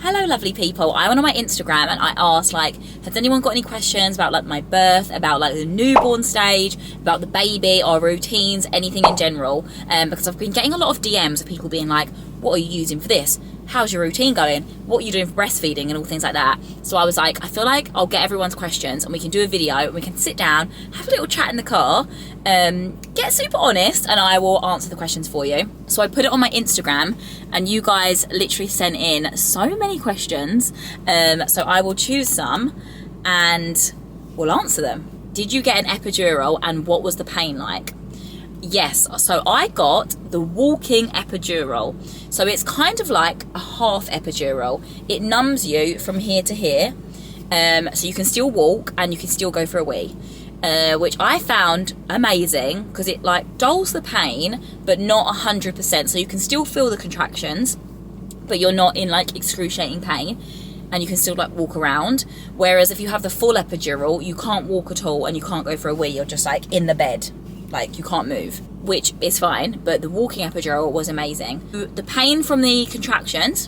Hello lovely people, I went on my Instagram and I asked like, has anyone got any questions about like my birth, about like the newborn stage, about the baby, or routines, anything in general, because I've been getting a lot of DMs of people being like, what are you using for this? How's your routine going? What are you doing for breastfeeding and all things like that? So I was like, I feel like I'll get everyone's questions and we can do a video and we can sit down, have a little chat in the car, get super honest, and I will answer the questions for you. So I put it on my Instagram and you guys literally sent in so many questions. So I will choose some and we'll answer them. Did you get an epidural and what was the pain like? Yes, so I got the walking epidural. So it's kind of like a half epidural. It numbs you from here to here. So you can still walk and you can still go for a wee. Which I found amazing because it like dulls the pain, but not 100%. So you can still feel the contractions, but you're not in like excruciating pain. And you can still like walk around. Whereas if you have the full epidural, you can't walk at all and you can't go for a wee. You're just like in the bed. Like you can't move, which is fine, but the walking epidural was amazing. The pain from the contractions,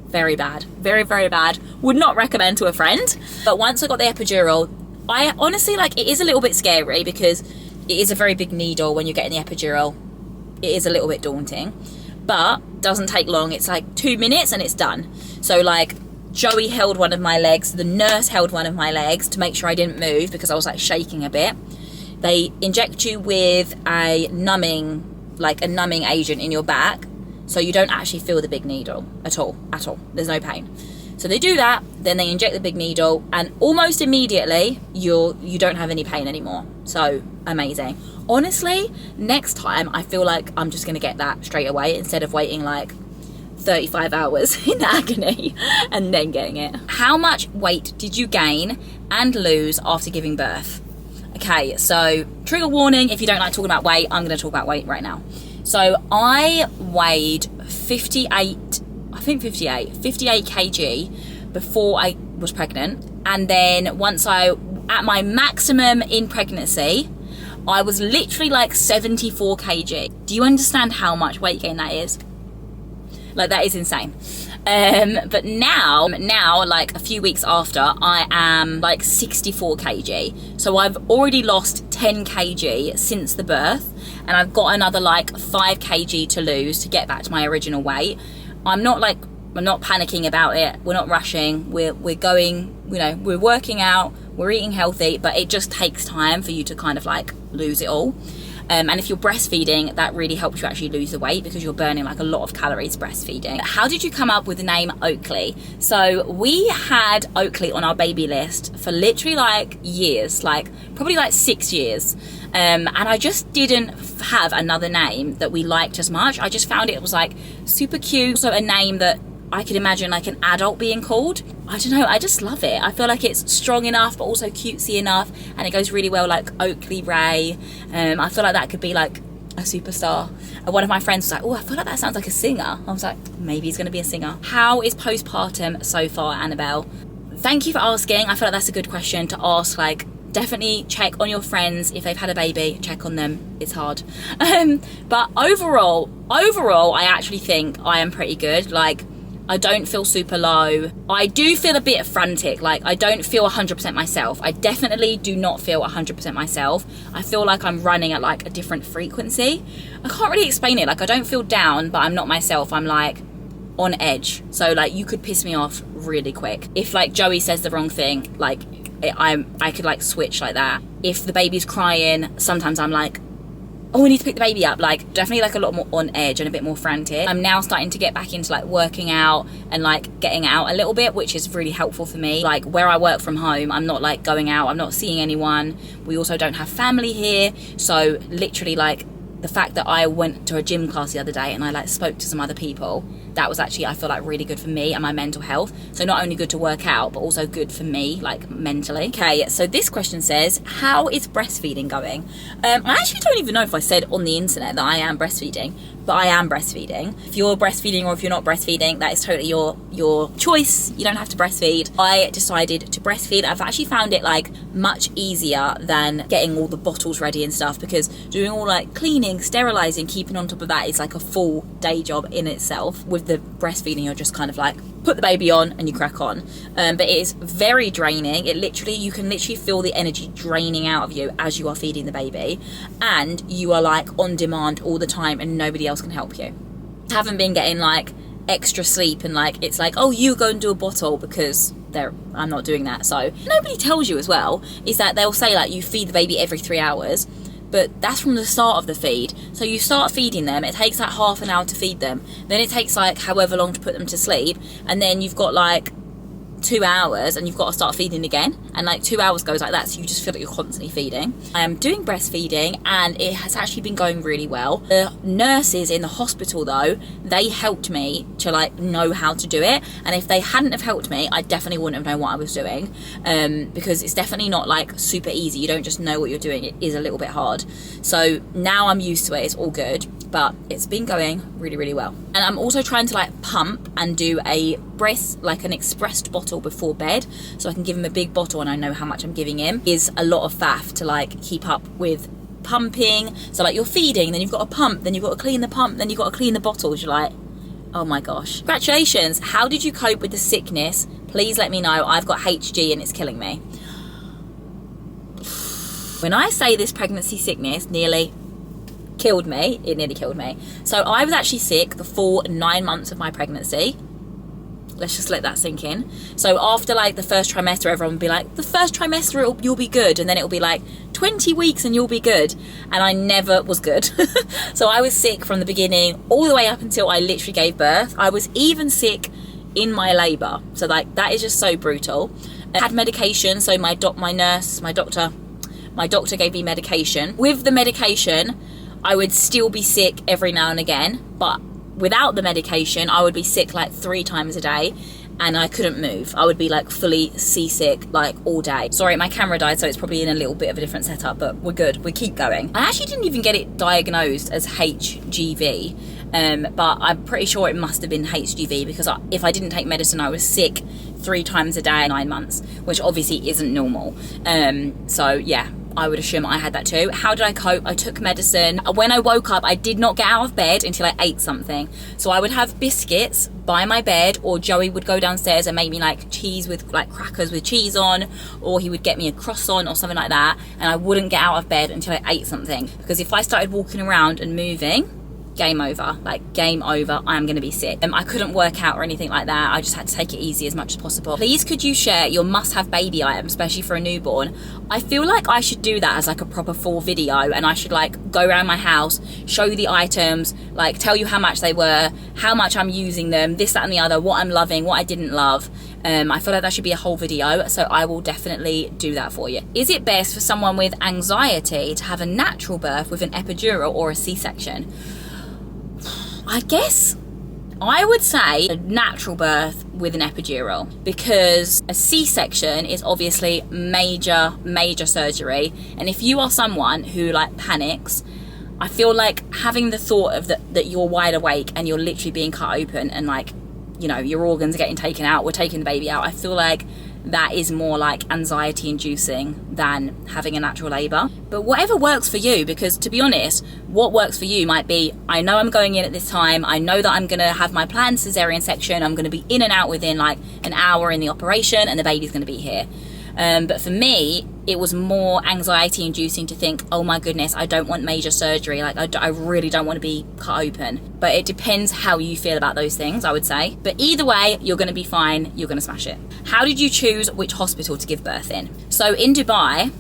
very bad, very, very bad. Would not recommend to a friend. But once I got the epidural, I honestly, like, it is a little bit scary because it is a very big needle when you're getting the epidural. It is a little bit daunting, but doesn't take long. It's like 2 minutes and it's done. So like Joey held one of my legs, the nurse held one of my legs to make sure I didn't move because I was like shaking a bit. They inject you with a numbing agent in your back, so you don't actually feel the big needle at all. There's no pain. So they do that, then they inject the big needle, and almost immediately you don't have any pain anymore. So amazing. Honestly, next time I feel like I'm just gonna get that straight away instead of waiting like 35 hours in agony and then getting it. How much weight did you gain and lose after giving birth? Okay, so trigger warning, if you don't like talking about weight, I'm going to talk about weight right now. So I weighed 58 kg before I was pregnant. And then at my maximum in pregnancy, I was literally like 74 kg. Do you understand how much weight gain that is? Like, that is insane. But now, like a few weeks after, I am like 64 kg. So I've already lost 10 kg since the birth, and I've got another like 5 kg to lose to get back to my original weight. I'm not panicking about it. We're not rushing. We're going, we're working out, we're eating healthy, but it just takes time for you to kind of like lose it all. And if you're breastfeeding, that really helps you actually lose the weight because you're burning like a lot of calories breastfeeding. How did you come up with the name Oakley? So we had Oakley on our baby list for literally like years, like probably like 6 years. And I just didn't have another name that we liked as much. I just found it was like super cute. So a name that I could imagine like an adult being called. I don't know, I just love it. I feel like it's strong enough but also cutesy enough, and it goes really well like Oakley Ray. I feel like that could be like a superstar. And one of my friends was like, oh, I feel like that sounds like a singer. I was like, maybe he's gonna be a singer. How is postpartum so far, Annabelle? Thank you for asking. I feel like that's a good question to ask. Like, definitely check on your friends if they've had a baby, check on them. It's hard. But overall, I actually think I am pretty good. Like, I don't feel super low. I do feel a bit frantic. Like, I don't feel 100% myself. I definitely do not feel 100% myself. I feel like I'm running at like a different frequency. I can't really explain it. Like, I don't feel down, but I'm not myself. I'm like on edge. So like, you could piss me off really quick. If like Joey says the wrong thing, like I could like switch like that. If the baby's crying, sometimes I'm like, oh, we need to pick the baby up. Like, definitely like a lot more on edge and a bit more frantic. I'm now starting to get back into like working out and like getting out a little bit, which is really helpful for me. Like, where I work from home, I'm not like going out, I'm not seeing anyone. We also don't have family here. So literally like the fact that I went to a gym class the other day and I like spoke to some other people, that was actually, I feel like, really good for me and my mental health. So not only good to work out, but also good for me, like mentally. Okay, so this question says, how is breastfeeding going? I actually don't even know if I said on the internet that I am breastfeeding, but I am breastfeeding. If you're breastfeeding or if you're not breastfeeding, that is totally your choice. You don't have to breastfeed. I decided to breastfeed. I've actually found it like much easier than getting all the bottles ready and stuff, because doing all like cleaning, sterilizing, keeping on top of that is like a full day job in itself. With the breastfeeding, you're just kind of like put the baby on and you crack on. But it is very draining. You can literally feel the energy draining out of you as you are feeding the baby, and you are like on demand all the time and nobody else can help you. I haven't been getting like extra sleep and like it's like, oh, you go and do a bottle, because I'm not doing that. So nobody tells you as well is that they'll say like you feed the baby every 3 hours, but that's from the start of the feed. So you start feeding them, it takes like half an hour to feed them, then it takes like however long to put them to sleep, and then you've got like 2 hours and you've got to start feeding again, and like 2 hours goes like that, so you just feel like you're constantly feeding. I am doing breastfeeding and it has actually been going really well. The nurses in the hospital though, they helped me to like know how to do it, and if they hadn't have helped me, I definitely wouldn't have known what I was doing, because it's definitely not like super easy. You don't just know what you're doing, it is a little bit hard. So now I'm used to it, it's all good, but it's been going really, really well. And I'm also trying to like pump and do a breast, like an expressed bottle before bed, so I can give him a big bottle and I know how much I'm giving him. Is a lot of faff to like keep up with pumping. So like you're feeding, then you've got to pump, then you've got to clean the pump, then you've got to clean the bottles. You're like, oh my gosh. Congratulations. How did you cope with the sickness? Please let me know. I've got HG and it's killing me. When I say this pregnancy sickness nearly killed me, it nearly killed me. So I was actually sick the full 9 months of my pregnancy. Let's just let that sink in. So after like the first trimester, everyone would be like, the first trimester you'll be good, and then it'll be like 20 weeks and you'll be good, and I never was good. So I was sick from the beginning all the way up until I literally gave birth. I was even sick in my labour, so like that is just so brutal. I had medication, so my doctor gave me medication. With the medication I would still be sick every now and again, but without the medication I would be sick like 3 times a day, and I couldn't move. I would be like fully seasick like all day. Sorry, my camera died, so it's probably in a little bit of a different setup, but we're good, we keep going. I actually didn't even get it diagnosed as HGV, but I'm pretty sure it must have been HGV, because if I didn't take medicine I was sick 3 times a day in 9 months, which obviously isn't normal. So yeah, I would assume I had that too. How did I cope? I took medicine. When I woke up, I did not get out of bed until I ate something. So I would have biscuits by my bed, or Joey would go downstairs and make me like cheese with like crackers with cheese on, or he would get me a croissant or something like that, and I wouldn't get out of bed until I ate something, because if I started walking around and moving, game over, like game over, I am going to be sick. I couldn't work out or anything like that. I just had to take it easy as much as possible. Please could you share your must-have baby items, especially for a newborn? I feel like I should do that as like a proper full video, and I should like go around my house, show you the items, like tell you how much they were, how much I'm using them, this, that and the other, what I'm loving, what I didn't love. I feel like that should be a whole video, so I will definitely do that for you. Is it best for someone with anxiety to have a natural birth with an epidural or a C-section? I guess I would say a natural birth with an epidural, because a C-section is obviously major surgery, and if you are someone who like panics, I feel like having the thought of that you're wide awake and you're literally being cut open and like, you know, your organs are getting taken out, we're taking the baby out, I feel like that is more like anxiety inducing than having a natural labour. But whatever works for you, because to be honest, what works for you might be, I know I'm going in at this time, I know that I'm going to have my planned cesarean section, I'm going to be in and out within like an hour in the operation, and the baby's going to be here. But for me, it was more anxiety inducing to think, oh my goodness, I don't want major surgery, like I really don't want to be cut open. But it depends how you feel about those things, I would say. But either way, you're going to be fine, you're going to smash it. How did you choose which hospital to give birth in? So in Dubai,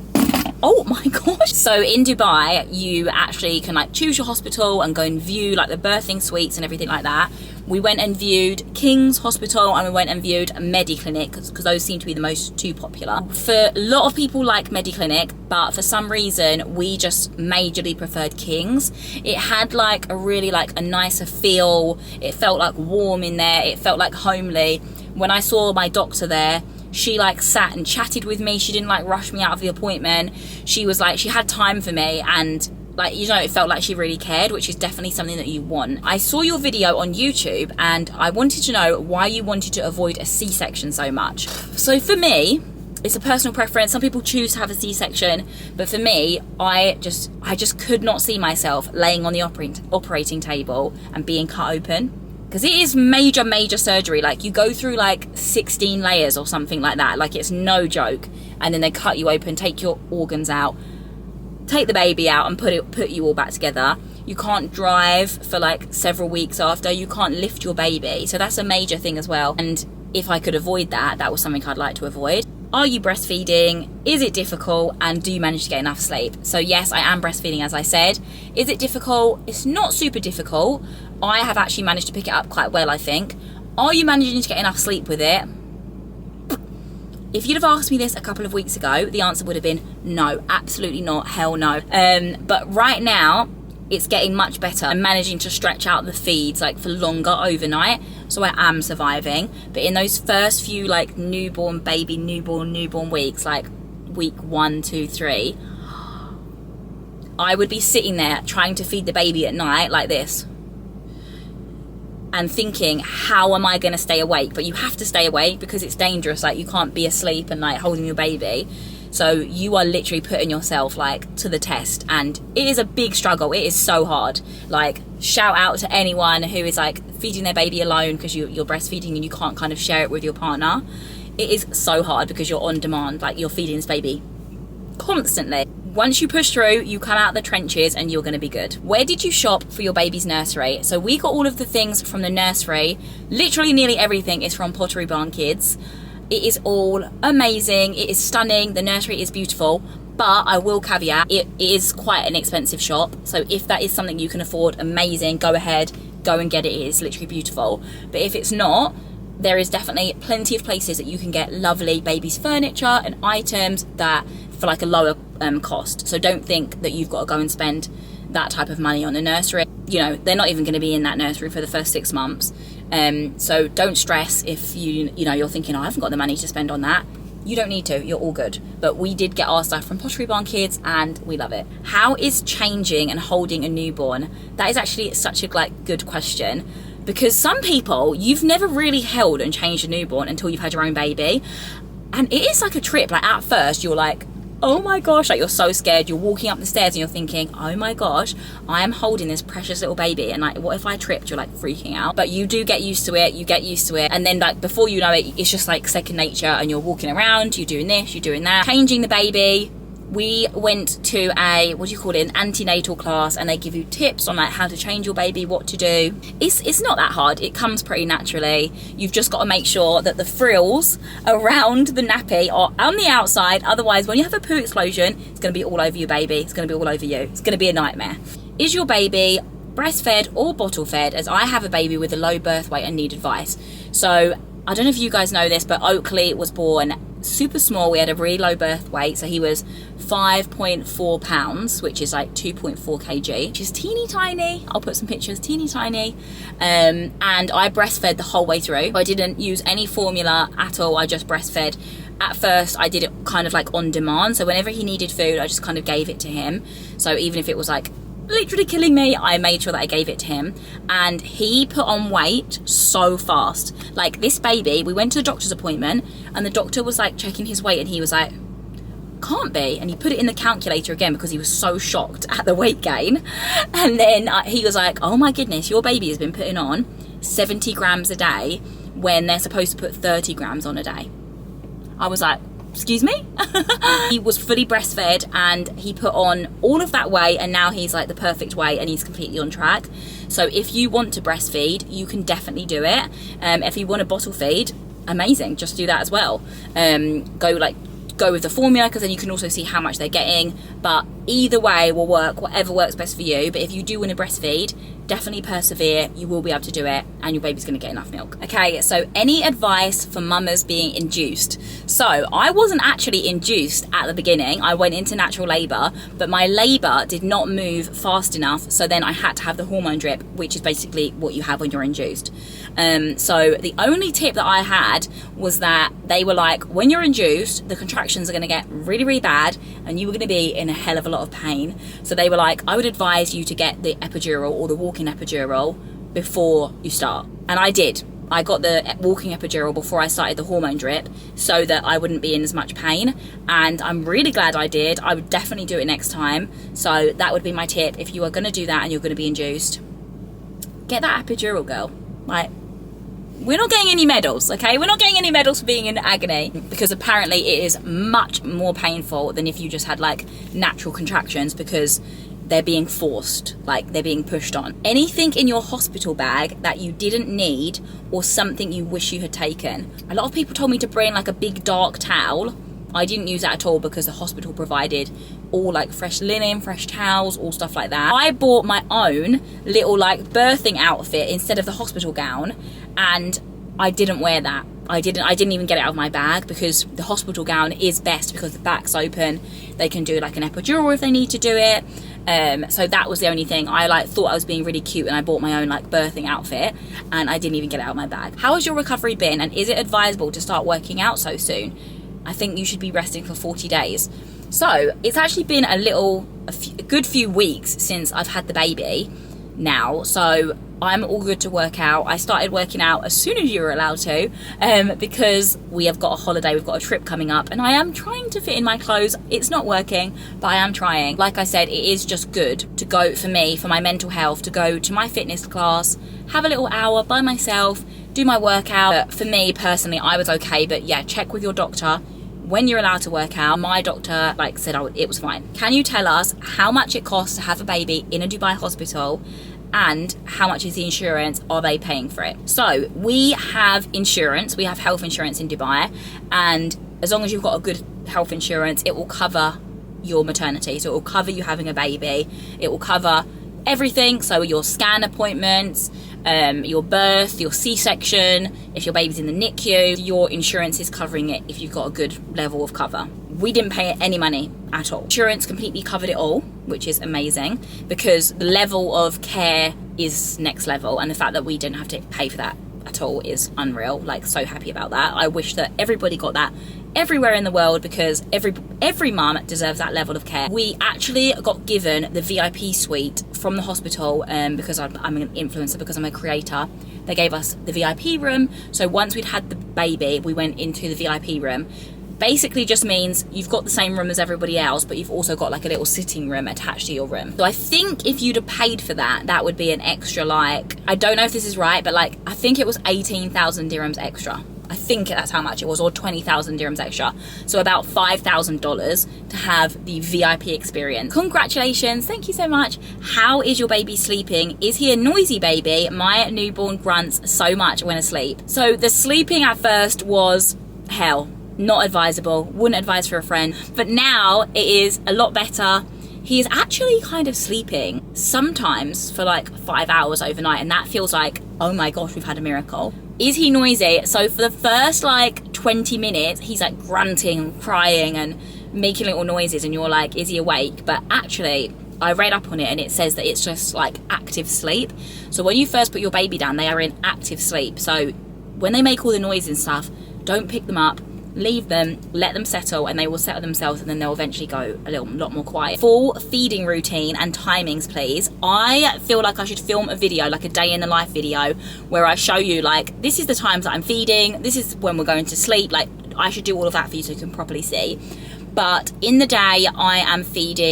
oh my gosh. So in Dubai, you actually can like choose your hospital and go and view like the birthing suites and everything like that. We went and viewed King's Hospital and we went and viewed Mediclinic, because those seem to be the two popular. For a lot of people like Mediclinic, but for some reason we just majorly preferred King's. It had like a really like a nicer feel. It felt like warm in there. It felt like homely. When I saw my doctor there, she like sat and chatted with me. She didn't like rush me out of the appointment. She was like, she had time for me, and like, you know, it felt like she really cared, which is definitely something that you want. I saw your video on YouTube and I wanted to know why you wanted to avoid a C-section so much. So for me, it's a personal preference. Some people choose to have a C-section, but for me, I just could not see myself laying on the operating table and being cut open. because it is major surgery. Like, you go through like 16 layers or something like that. Like, it's no joke. And then they cut you open, take your organs out, take the baby out, and put you all back together. You can't drive for like several weeks after. You can't lift your baby. So that's a major thing as well. And if I could avoid that, that was something I'd like to avoid. Are you breastfeeding? Is it difficult? And do you manage to get enough sleep? So yes, I am breastfeeding, as I said. Is it difficult? It's not super difficult. I have actually managed to pick it up quite well, I think. Are you managing to get enough sleep with it? If you'd have asked me this a couple of weeks ago, the answer would have been no, absolutely not, hell no. But right now, it's getting much better. I'm managing to stretch out the feeds like for longer overnight, so I am surviving. But in those first few like newborn weeks, like week 1, 2, 3, I would be sitting there trying to feed the baby at night like this and thinking, how am I going to stay awake? But you have to stay awake because it's dangerous. Like, you can't be asleep and like holding your baby. So you are literally putting yourself like to the test, and it is a big struggle. It is so hard. Like, shout out to anyone who is like feeding their baby alone because you're breastfeeding and you can't kind of share it with your partner. It is so hard because you're on demand. Like, you're feeding this baby constantly. Once you push through, you come out the trenches and you're going to be good. Where did you shop for your baby's nursery? So we got all of the things from the nursery. Literally nearly everything is from Pottery Barn Kids. It is all amazing. It is stunning. The nursery is beautiful. But I will caveat, it is quite an expensive shop. So if that is something you can afford, amazing, go ahead, go and get it. It is literally beautiful. But if it's not, there is definitely plenty of places that you can get lovely baby's furniture and items that for like a lower cost. So don't think that you've got to go and spend that type of money on the nursery. You know, they're not even going to be in that nursery for the first 6 months. So don't stress if you're thinking, oh, I haven't got the money to spend on that. You don't need to, you're all good. But we did get our stuff from Pottery Barn Kids and we love it. How is changing and holding a newborn? That is actually such a good question, because some people, you've never really held and changed a newborn until you've had your own baby. And it is like a trip. Like, at first you're like, oh my gosh, like, you're so scared. You're walking up the stairs and you're thinking, oh my gosh, I am holding this precious little baby, and like, what if I tripped? You're like freaking out. But you do get used to it. You get used to it, and then like before you know it, it's just like second nature, and you're walking around, you're doing this, you're doing that. Changing the baby, we went to an antenatal class, and they give you tips on like how to change your baby, what to do. It's not that hard. It comes pretty naturally. You've just got to make sure that the frills around the nappy are on the outside. Otherwise, when you have a poo explosion, it's going to be all over your baby. It's going to be all over you. It's going to be a nightmare. Is your baby breastfed or bottle fed? As I have a baby with a low birth weight and need advice. So I don't know if you guys know this, but Oakley was born super small. We had a really low birth weight, so he was 5.4 pounds, which is like 2.4 kg, which is teeny tiny. I'll put some pictures, teeny tiny. And I breastfed the whole way through. I didn't use any formula at all. I just breastfed. At first I did it kind of like on demand, so whenever he needed food I just kind of gave it to him. So even if it was like literally killing me, I made sure that I gave it to him, and he put on weight so fast. Like, this baby, we went to the doctor's appointment and the doctor was like checking his weight, and he was like, can't be, and he put it in the calculator again because he was so shocked at the weight gain. And then he was like, oh my goodness, your baby has been putting on 70 grams a day when they're supposed to put 30 grams on a day. I was like, excuse me? He was fully breastfed and he put on all of that weight, and now he's like the perfect weight and he's completely on track. So if you want to breastfeed, you can definitely do it. If you want to bottle feed, amazing, just do that as well. Go with the formula, because then you can also see how much they're getting. But either way will work, whatever works best for you. But if you do want to breastfeed, definitely persevere. You will be able to do it, and your baby's going to get enough milk. Okay, so any advice for mamas being induced? So I wasn't actually induced at the beginning. I went into natural labour, but my labour did not move fast enough, so then I had to have the hormone drip, which is basically what you have when you're induced. So the only tip that I had was that they were like, when you're induced, the contractions are going to get really, really bad, and you were going to be in a hell of a lot of pain. So they were like, I would advise you to get the epidural or the walking epidural before you start. And I did. I got the walking epidural before I started the hormone drip so that I wouldn't be in as much pain, and I'm really glad I did. I would definitely do it next time. So that would be my tip. If you are going to do that and you're going to be induced, get that epidural, girl. Like, we're not getting any medals, okay? We're not getting any medals for being in agony, because apparently it is much more painful than if you just had like natural contractions, because they're being forced, like they're being pushed on. Anything in your hospital bag that you didn't need or something you wish you had taken. A lot of people told me to bring like a big dark towel. I didn't use that at all because the hospital provided all like fresh linen, fresh towels, all stuff like that. I bought my own little like birthing outfit instead of the hospital gown, and I didn't wear that. I didn't even get it out of my bag, because the hospital gown is best because the back's open. They can do like an epidural if they need to do it. So that was the only thing. I like thought I was being really cute, and I bought my own like birthing outfit, and I didn't even get it out of my bag. How has your recovery been, and is it advisable to start working out so soon? I think you should be resting for 40 days. So it's actually been a good few weeks since I've had the baby now, so I'm all good to work out. I started working out as soon as you were allowed to, because we have got a holiday, we've got a trip coming up, and I am trying to fit in my clothes. It's not working, but I am trying. Like I said, it is just good to go, for me, for my mental health, to go to my fitness class, have a little hour by myself, do my workout. But for me personally, I was okay, but yeah, check with your doctor when you're allowed to work out. My doctor like said it was fine. Can you tell us how much it costs to have a baby in a Dubai hospital, and how much is the insurance? Are they paying for it? So we have insurance, we have health insurance in Dubai, and as long as you've got a good health insurance, it will cover your maternity. So it will cover you having a baby, it will cover everything. So your scan appointments, your birth, your C-section, if your baby's in the NICU, your insurance is covering it if you've got a good level of cover. We didn't pay any money at all. Insurance completely covered it all, which is amazing, because the level of care is next level, and the fact that we didn't have to pay for that at all is unreal. Like, so happy about that. I wish that everybody got that everywhere in the world, because every mum deserves that level of care. We actually got given the VIP suite from the hospital, because I'm an influencer, because I'm a creator. They gave us the VIP room. So once we'd had the baby, we went into the VIP room. Basically just means you've got the same room as everybody else, but you've also got like a little sitting room attached to your room. So I think if you'd have paid for that, that would be an extra, like, I don't know if this is right, but like, I think it was 18,000 dirhams extra. I think that's how much it was, or 20,000 dirhams extra. So about $5,000 to have the VIP experience. Congratulations, thank you so much. How is your baby sleeping? Is he a noisy baby? My newborn grunts so much when asleep. So the sleeping at first was hell. Not advisable, wouldn't advise for a friend, but now it is a lot better. He is actually kind of sleeping sometimes for like 5 hours overnight, and that feels like, oh my gosh, we've had a miracle. Is he noisy? So for the first like 20 minutes, he's like grunting and crying and making little noises, and you're like, is he awake? But actually, I read up on it, and it says that it's just like active sleep. So when you first put your baby down, they are in active sleep. So when they make all the noise and stuff, don't pick them up. Leave them, let them settle, and they will settle themselves, and then they'll eventually go a lot more quiet. Full feeding routine and timings, please. I feel like I should film a video, like a day in the life video, where I show you like, this is the times that I'm feeding, this is when we're going to sleep. Like, I should do all of that for you so you can properly see. But in the day, I am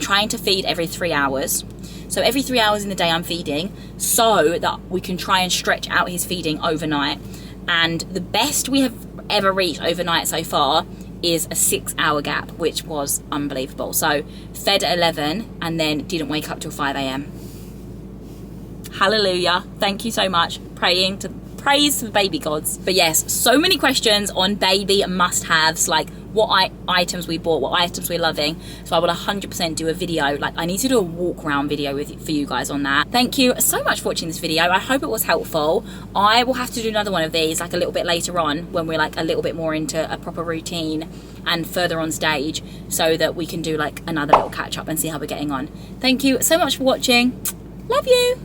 trying to feed every 3 hours. So every 3 hours in the day I'm feeding, so that we can try and stretch out his feeding overnight. And the best we have ever reached overnight so far is a 6 hour gap, which was unbelievable. So fed at 11 and then didn't wake up till 5 a.m. Hallelujah. Thank you so much. Praise the baby gods. But yes, so many questions on baby must-haves, like what items we bought, what items we're loving. So I will 100% do a video. Like, I need to do a walk around video for you guys on that. Thank you so much for watching this video. I hope it was helpful. I will have to do another one of these like a little bit later on, when we're like a little bit more into a proper routine and further on stage, so that we can do like another little catch up and see how we're getting on. Thank you so much for watching. Love you.